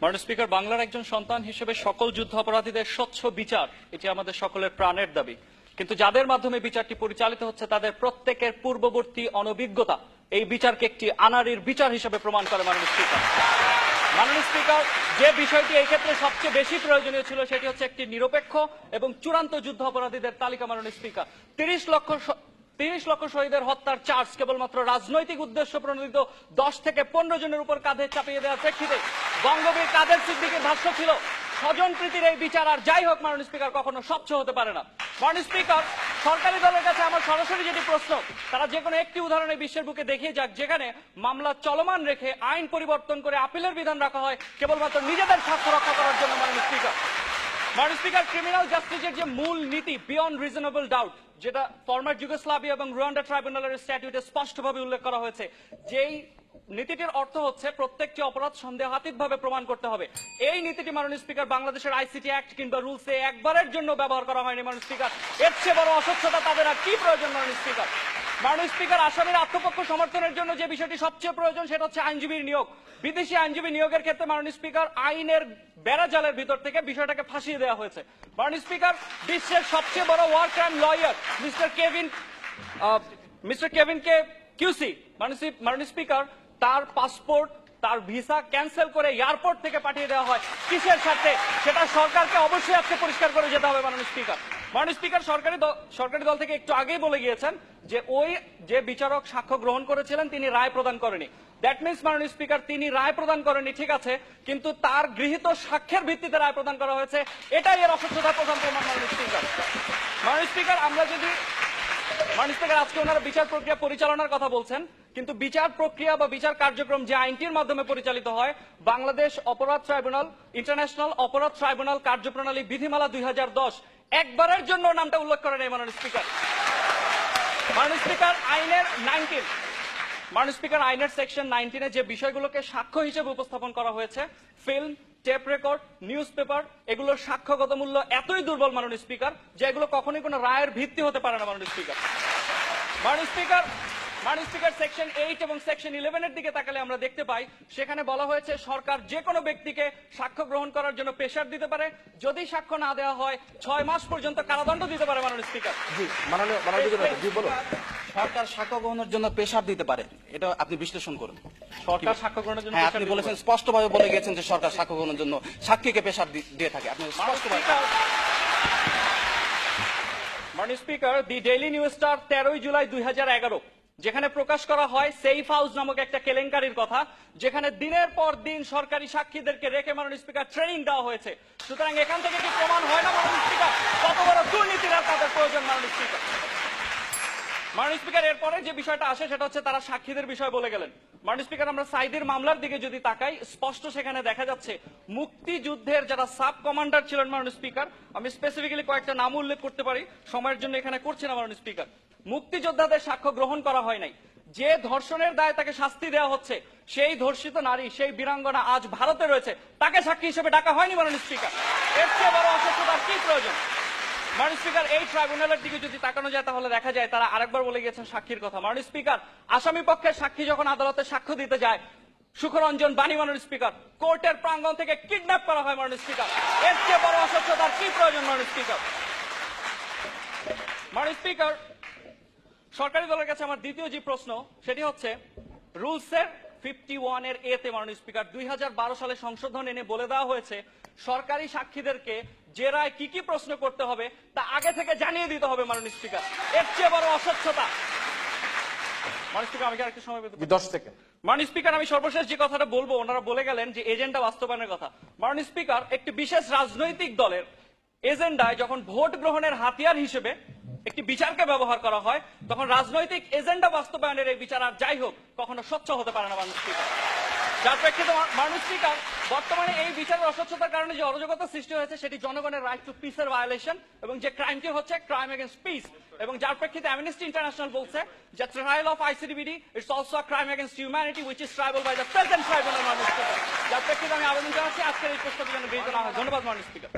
মাননীয় স্পিকার, বাংলার একজন সন্তান হিসেবে সকল যুদ্ধ অপরাধীদের স্বচ্ছ বিচার এটি আমাদের সকলের প্রাণের দাবি। কিন্তু যাদের মাধ্যমে বিচারটি পরিচালিত হচ্ছে তাদের প্রত্যেকের পূর্ববর্তী অনভিজ্ঞতা এই বিচারকে একটি আনাড়ির বিচার হিসেবে প্রমাণ করে। মাননীয় স্পিকার, যে বিষয়টি এই ক্ষেত্রে সবচেয়ে বেশি প্রয়োজনীয় ছিল সেটি হচ্ছে একটি নিরপেক্ষ এবং চূড়ান্ত যুদ্ধ অপরাধীদের তালিকা। মাননীয় স্পিকার, 30 লক্ষ শহীদের হত্যার চার্জ কেবলমাত্র রাজনৈতিক উদ্দেশ্য প্রণোদিত 10 থেকে 15 জনের উপর কাঁধে চাপিয়ে দেওয়ার প্রেক্ষিতে বঙ্গবীর কাদের সিদ্দিকীর ভাষ্য ছিল স্বজনপ্রীতির এই বিচার আর যাই হোক মাননীয় স্পিকার কখনো স্বচ্ছ হতে পারে না। মাননীয় স্পিকার, সরকারি দলের কাছে আমার সরাসরি যেটি প্রশ্ন, তারা যে কোনো একটি উদাহরণে বিশ্বের বুকে দেখিয়ে যাক যেখানে মামলা চলমান রেখে আইন পরিবর্তন করে আপিলের বিধান রাখা হয় কেবলমাত্র নিজেদের স্বার্থ রক্ষা করার জন্য। মাননীয় স্পিকার, ক্রিমিনাল জাস্টিসের যে মূল নীতি বিয়ন্ড রিজনেবল ডাউট, যেটা ফরমার যুগোস্লাভিয়া এবং রুয়ান্ডা ট্রাইব্যুনালের স্ট্যাটিউটে স্পষ্টভাবে উল্লেখ করা হয়েছে, যেই নীতিটির অর্থ হচ্ছে প্রত্যেকটি অপরাধ সন্দেহাতীতভাবে প্রমাণ করতে হবে। এই নীতিটি মাননীয় স্পিকার বাংলাদেশের আইসিটি অ্যাক্ট কিংবা রুলসে একবারের জন্য ব্যবহার করা হয়নি। মাননীয় স্পিকার, এর চেয়ে বড় অস্বচ্ছতা তাদের আর কি প্রয়োজন? মাননীয় স্পিকার, আসামির আত্মপক্ষ সমর্থনের জন্য যে বিষয়টি সবচেয়ে প্রয়োজন সেটা হচ্ছে আইনজীবীর নিয়োগ। বিদেশি আইনজীবী নিয়োগের ক্ষেত্রে মাননীয় স্পিকার আইনের বেড়াজালের ভিতর থেকে বিষয়টাকে ফাঁসিয়ে দেওয়া হয়েছে। মাননীয় স্পিকার, বিশ্বের সবচেয়ে বড় war crime lawyer mister Kevin K QC, মাননীয় স্পিকার, তার পাসপোর্ট তার ভিসা ক্যান্সেল করে এয়ারপোর্ট থেকে পাঠিয়ে দেওয়া হয় কিসের সাথে? সেটা সরকারকে অবশ্যই আজকে পরিষ্কার করে যেতে হবে। মাননীয় স্পিকার, সরকারি দল থেকে একটু আগেই বলে গিয়েছেন যে ওই যে বিচারক সাক্ষ্য গ্রহণ করেছিলেন তিনি রায় প্রদান করেনি। দ্যাট মিনস মাননীয় স্পিকার, তিনি রায় প্রদান করেনি ঠিক আছে, কিন্তু তার গৃহীত সাক্ষ্যের ভিত্তিতে রায় প্রদান করা হয়েছে, এটাই এর অস্বচ্ছতার প্রধান প্রমাণ। মাননীয় স্পিকার, আজকে ওনারা বিচার প্রক্রিয়া পরিচালনার কথা বলছেন, কিন্তু বিচার প্রক্রিয়া বা বিচার কার্যক্রম যে আইনটির মাধ্যমে পরিচালিত হয়, বাংলাদেশ অপরাধ ট্রাইব্যুনাল, ইন্টারন্যাশনাল অপরাধ ট্রাইব্যুনাল কার্যপ্রণালী বিধিমালা 2010 একবারের জন্য নামটা উল্লেখ করে নেই। মাননীয় স্পিকার, আইনের সেকশন 19 যে বিষয়গুলোকে সাক্ষ্য হিসেবে উপস্থাপন করা হয়েছে, film, tape record, newspaper, এগুলোর সাক্ষ্যগত মূল্য এতই দুর্বল মাননীয় স্পিকার যে এগুলো কখনোই কোনো রায়ের ভিত্তি হতে পারে না। মাননীয় স্পিকার, সেকশন 8 এবং সেকশন 11 এর দিকে তাকালে আমরা দেখতে পাই সেখানে বলা হয়েছে সরকার যে কোনো ব্যক্তিকে সাক্ষ্য গ্রহণ করার জন্য প্রেসার দিতে পারে, যদি সাক্ষ্য না দেওয়া হয় 6 মাস পর্যন্ত কারাদণ্ড দিতে পারে। মাননীয় স্পিকার, সরকার সাক্ষ্য গ্রহণের জন্য প্রেসার দিতে পারে, এটা আপনি বিশ্লেষণ করুন। সরকার সাক্ষ্য গ্রহণের জন্য আপনি বলেছেন, স্পষ্টভাবে বলে গেছেন যে সরকার সাক্ষ্য গ্রহণের জন্য সাক্ষীকে প্রেসার দিয়ে থাকে। আপনি মাননীয় স্পিকার, দি ডেইলি নিউজ স্টার 13 জুলাই 2011 যেখানে প্রকাশ করা হয় সেফ হাউস নামক একটা কেলেঙ্কারির কথা, যেখানে দিনের পর দিন সরকারি সাক্ষীদেরকে রেখে মাননীয় স্পিকার ট্রেনিং দেওয়া হয়েছে। সুতরাং এখান থেকে কি প্রমাণ হয় না মাননীয় স্পিকার কত বড় দুর্নীতির তাদের প্রয়োজন? মাননীয় স্পিকার, এরপরে যে বিষয়টা আসে সেটা হচ্ছে তারা সাক্ষীদের বিষয় বলে গেলেন। মাননীয় স্পিকার, আমরা সাইদির মামলার দিকে যদি তাকাই, স্পষ্ট সেখানে দেখা যাচ্ছে মুক্তিযুদ্ধের যারা সাব কমান্ডার ছিলেন মাননীয় স্পিকার, আমি স্পেসিফিক্যালি কয়েকটা নাম উল্লেখ করতে পারি, সময়ের জন্য এখানে করছি না। মাননীয় স্পিকার, মুক্তিযোদ্ধাদের সাক্ষ্য গ্রহণ করা হয় নাই, যে ধর্ষণের দায়ে তাকে শাস্তি দেওয়া হচ্ছে সেই ধর্ষিত নারী, সেই বীরাঙ্গনা আজ ভারতে রয়েছে, তাকে সাক্ষী হিসেবে ডাকা হয়নি। মাননীয় স্পিকার, এর চেয়ে বড় অস্বচ্ছতার কি প্রয়োজন? মাননীয় স্পিকার, এই ট্রাইব্যুনালের দিকে যদি তাকানো যায় তাহলে দেখা যায় তারা আরেকবার বলে গেছেন সাক্ষীর কথা। মাননীয় স্পিকার, আসামি পক্ষের সাক্ষী যখন আদালতে সাক্ষ্য দিতে যায়, সুখরঞ্জন বাণী মাননীয় স্পিকার কোর্টের প্রাঙ্গণ থেকে কিডন্যাপ করা হয়। মাননীয় স্পিকার, এর চেয়ে বড় অস্বচ্ছতার কি প্রয়োজন? মাননীয় স্পিকার, সরকারি দলের কাছে আমার দ্বিতীয় যে প্রশ্ন সেটি হচ্ছে রুলসের 51 এর এতে মাননীয় স্পিকার 2012 সালে সংশোধন এনে বলে দেওয়া হয়েছে সরকারি সাক্ষীদেরকে যে রায় কি কি প্রশ্ন করতে হবে তা আগে থেকে জানিয়ে দিতে হবে। মাননীয় স্পিকার, এর চেয়ে বড় অস্বচ্ছতা? মাননীয় স্পিকার, আমি কি আরেকটু সময় পেতে 10 সেকেন্ড? মাননীয় স্পিকার, আমি সর্বশেষ যে কথাটা বলবো, ওনারা বলে গেলেন যে এজেন্ডা বাস্তবায়নের কথা। মাননীয় স্পিকার, একটি বিশেষ রাজনৈতিক দলের এজেন্ডায় যখন ভোট গ্রহণের হাতিয়ার হিসেবে একটি বিচারকে ব্যবহার করা হয়, তখন রাজনৈতিক এজেন্ডা বাস্তবায়নের এই বিচার আর যাই হোক কখনো স্বচ্ছ হতে পারে না। মাননীয় স্পিকার, যার প্রেক্ষিতে মাননীয় স্পিকার, বর্তমানে এই বিচারের অস্বচ্ছতার কারণে যে অরাজকতা সৃষ্টি হয়েছে সেটি জনগণের রাইট টু পিসের ভায়োলেশন, এবং যে ক্রাইমটি হচ্ছে ক্রাইম এগেইনস্ট পিস, এবং যার প্রেক্ষিতে অ্যামনেস্টি ইন্টারন্যাশনাল বলছে যে trial of ICTBD it's also a crime against humanity which is tribal by the present tribunal. মাননীয় স্পিকার, যার প্রেক্ষিতে আমি আবেদন জানাচ্ছি আজকের এই প্রস্তাবের জন্য বিবেচনা হয়। ধন্যবাদ মাননীয় স্পিকার।